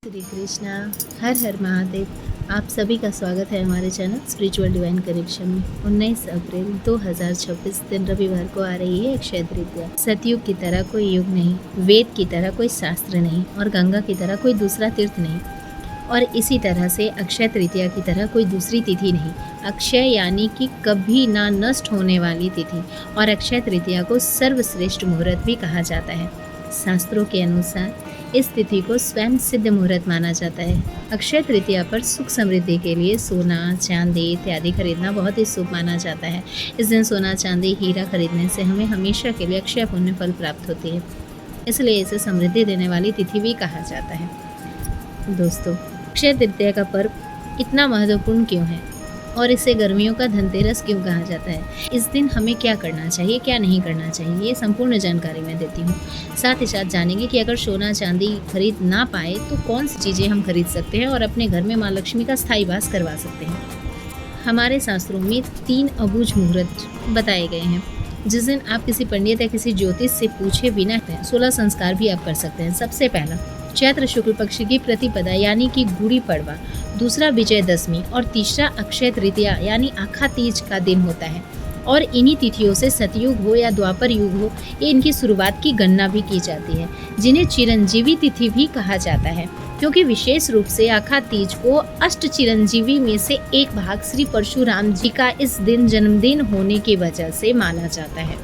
श्री कृष्णा, हर हर महादेव। आप सभी का स्वागत है हमारे चैनल स्पिरिचुअल डिवाइन कनेक्शन में। 19 अप्रैल 2026 दिन रविवार को आ रही है अक्षय तृतीया। सतयुग की तरह कोई युग नहीं, वेद की तरह कोई शास्त्र नहीं और गंगा की तरह कोई दूसरा तीर्थ नहीं, और इसी तरह से अक्षय तृतीया की तरह कोई दूसरी तिथि नहीं। अक्षय यानी कि कभी ना नष्ट होने वाली तिथि, और अक्षय तृतीया को सर्वश्रेष्ठ मुहूर्त भी कहा जाता है। शास्त्रों के अनुसार इस तिथि को स्वयं सिद्ध मुहूर्त माना जाता है। अक्षय तृतीया पर सुख समृद्धि के लिए सोना, चांदी इत्यादि खरीदना बहुत ही शुभ माना जाता है। इस दिन सोना, चांदी, हीरा खरीदने से हमें हमेशा के लिए अक्षय पुण्य फल प्राप्त होती है, इसलिए इसे समृद्धि देने वाली तिथि भी कहा जाता है। दोस्तों, अक्षय तृतीया का पर्व इतना महत्वपूर्ण क्यों है और इसे गर्मियों का धनतेरस क्यों कहा जाता है? इस दिन हमें क्या करना चाहिए, क्या नहीं करना चाहिए, ये संपूर्ण जानकारी मैं देती हूँ। साथ ही साथ जानेंगे कि अगर सोना चांदी खरीद ना पाए तो कौन सी चीज़ें हम खरीद सकते हैं और अपने घर में माँ लक्ष्मी का स्थायी वास करवा सकते हैं। हमारे शास्त्रों में 3 अबूझ मुहूर्त बताए गए हैं, जिस दिन आप किसी पंडित या किसी ज्योतिष से पूछे बिना 16 संस्कार भी आप कर सकते हैं। सबसे पहला चैत्र शुक्ल पक्ष की प्रतिपदा यानी कि गुड़ी पड़वा, दूसरा विजयदशमी और तीसरा अक्षय तृतीया यानी आखा तीज का दिन होता है। और इन्हीं तिथियों से सतयुग हो या द्वापर युग हो, ये इनकी शुरुआत की गणना भी की जाती है, जिन्हें चिरंजीवी तिथि भी कहा जाता है, क्योंकि विशेष रूप से आखा तीज को अष्ट चिरंजीवी में से एक भाग श्री परशुराम जी का इस दिन जन्मदिन होने की वजह से माना जाता है।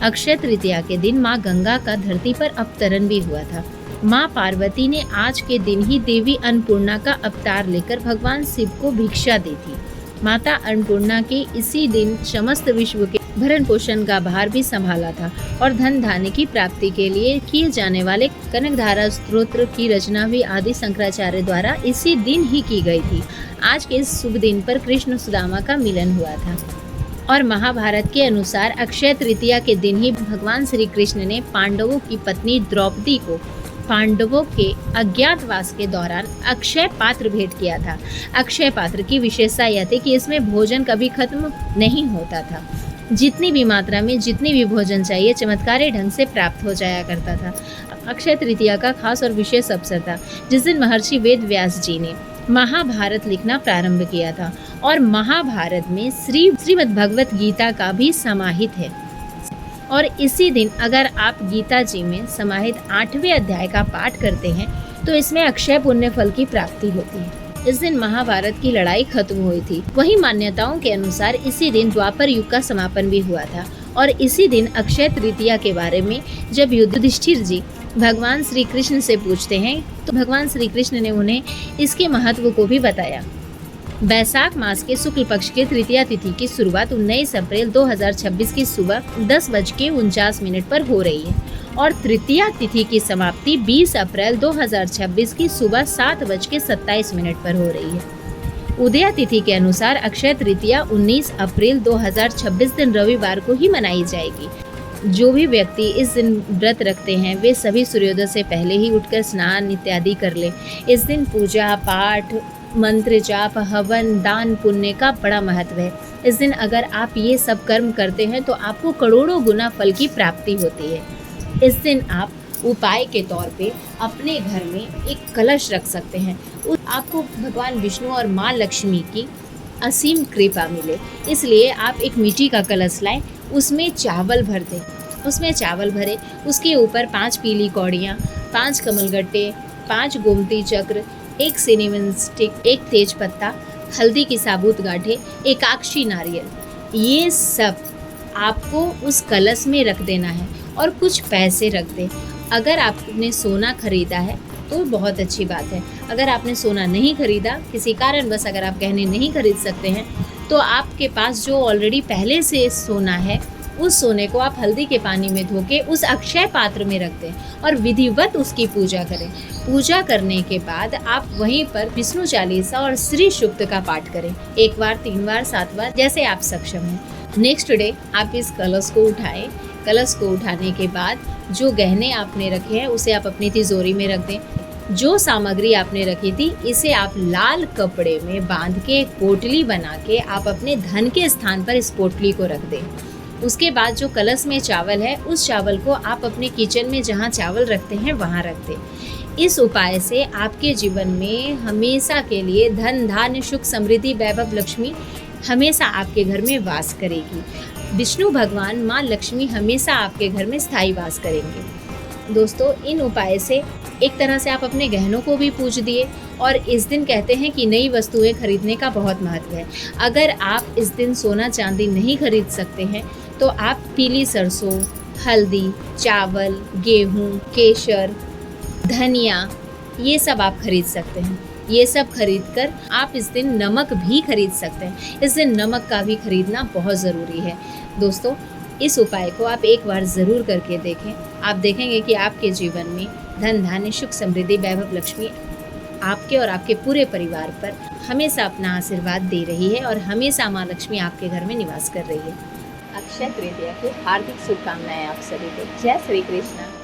अक्षय तृतीया के दिन माँ गंगा का धरती पर अवतरण भी हुआ था। माँ पार्वती ने आज के दिन ही देवी अन्नपूर्णा का अवतार लेकर भगवान शिव को भिक्षा दी थी। माता अन्नपूर्णा के इसी दिन समस्त विश्व के भरण पोषण का भार भी संभाला था, और धन धान्य की प्राप्ति के लिए किए जाने वाले कनकधारा स्तोत्र की रचना भी आदि शंकराचार्य द्वारा इसी दिन ही की गई थी। आज के इस शुभ दिन पर कृष्ण सुदामा का मिलन हुआ था, और महाभारत के अनुसार अक्षय तृतीया के दिन ही भगवान श्री कृष्ण ने पांडवों की पत्नी द्रौपदी को पांडवों के अज्ञातवास के दौरान अक्षय पात्र भेंट किया था। अक्षय पात्र की विशेषता यह थी कि इसमें भोजन कभी खत्म नहीं होता था। जितनी भी मात्रा में जितनी भी भोजन चाहिए चमत्कारी ढंग से प्राप्त हो जाया करता था। अक्षय तृतीया का खास और विशेष अवसर था, जिस दिन महर्षि वेद व्यास जी ने महाभारत लिखना प्रारंभ किया था, और महाभारत में श्रीमद् भगवत गीता का भी समाहित है। और इसी दिन अगर आप गीता जी में समाहित 8वें अध्याय का पाठ करते हैं तो इसमें अक्षय पुण्य फल की प्राप्ति होती है। इस दिन महाभारत की लड़ाई खत्म हुई थी। वही मान्यताओं के अनुसार इसी दिन द्वापर युग का समापन भी हुआ था, और इसी दिन अक्षय तृतीया के बारे में जब युधिष्ठिर जी भगवान श्री कृष्ण से पूछते हैं तो भगवान श्री कृष्ण ने उन्हें इसके महत्व को भी बताया। वैशाख मास के शुक्ल पक्ष के तृतीया तिथि की शुरुआत 19 अप्रैल 2026 की सुबह 10:49 पर हो रही है, और तृतीया तिथि की समाप्ति 20 अप्रैल 2026 की सुबह 7:27 पर हो रही है। उदया तिथि के अनुसार अक्षय तृतीया 19 अप्रैल 2026 दिन रविवार को ही मनाई जाएगी। जो भी व्यक्ति इस दिन व्रत रखते हैं वे सभी सूर्योदय से पहले ही उठकर स्नान इत्यादि कर ले। इस दिन पूजा पाठ, मंत्र जाप, हवन, दान पुण्य का बड़ा महत्व है। इस दिन अगर आप ये सब कर्म करते हैं तो आपको करोड़ों गुना फल की प्राप्ति होती है। इस दिन आप उपाय के तौर पे अपने घर में एक कलश रख सकते हैं। आपको भगवान विष्णु और माँ लक्ष्मी की असीम कृपा मिले, इसलिए आप एक मिट्टी का कलश लाएं, उसमें चावल भर दें। उसमें चावल भरे, उसके ऊपर 5 पीली कौड़ियाँ, 5 कमलगट्टे, 5 गोमती चक्र, 1 सिनेमन स्टिक, 1 तेज पत्ता, हल्दी की साबुत गांठें, 1 अक्षी नारियल, ये सब आपको उस कलश में रख देना है, और कुछ पैसे रख दें। अगर आपने सोना खरीदा है तो बहुत अच्छी बात है। अगर आपने सोना नहीं खरीदा, किसी कारणवश अगर आप गहने नहीं खरीद सकते हैं, तो आपके पास जो ऑलरेडी पहले से सोना है उस सोने को आप हल्दी के पानी में धो के उस अक्षय पात्र में रख दें और विधिवत उसकी पूजा करें। पूजा करने के बाद आप वहीं पर विष्णु चालीसा और श्री सूक्त का पाठ करें, 1 बार, 3 बार, 7 बार, जैसे आप सक्षम हैं। नेक्स्ट डे आप इस कलश को उठाएं। कलश को उठाने के बाद जो गहने आपने रखे हैं उसे आप अपनी तिजोरी में रख दें। जो सामग्री आपने रखी थी इसे आप लाल कपड़े में बांध के एक पोटली बना के आप अपने धन के स्थान पर इस पोटली को रख दें। उसके बाद जो कलश में चावल है उस चावल को आप अपने किचन में जहाँ चावल रखते हैं वहाँ रख दें। इस उपाय से आपके जीवन में हमेशा के लिए धन धान्य सुख समृद्धि वैभव लक्ष्मी हमेशा आपके घर में वास करेगी। विष्णु भगवान माँ लक्ष्मी हमेशा आपके घर में स्थायी वास करेंगे। दोस्तों, इन उपाय से एक तरह से आप अपने गहनों को भी पूज दिए और इस दिन कहते हैं कि नई वस्तुएं खरीदने का बहुत महत्व है। अगर आप इस दिन सोना चांदी नहीं खरीद सकते हैं तो आप पीली सरसों, हल्दी, चावल, गेहूँ, केसर, धनिया, ये सब आप खरीद सकते हैं। ये सब खरीद कर आप इस दिन नमक भी खरीद सकते हैं। इस दिन नमक का भी खरीदना बहुत ज़रूरी है। दोस्तों, इस उपाय को आप एक बार ज़रूर करके देखें। आप देखेंगे कि आपके जीवन में धन धान्य सुख समृद्धि वैभव लक्ष्मी आपके और आपके पूरे परिवार पर हमेशा अपना आशीर्वाद दे रही है और हमेशा माँ लक्ष्मी आपके घर में निवास कर रही है। अक्षय तृतीया की हार्दिक शुभकामनाएं आप सभी को। जय श्री कृष्ण।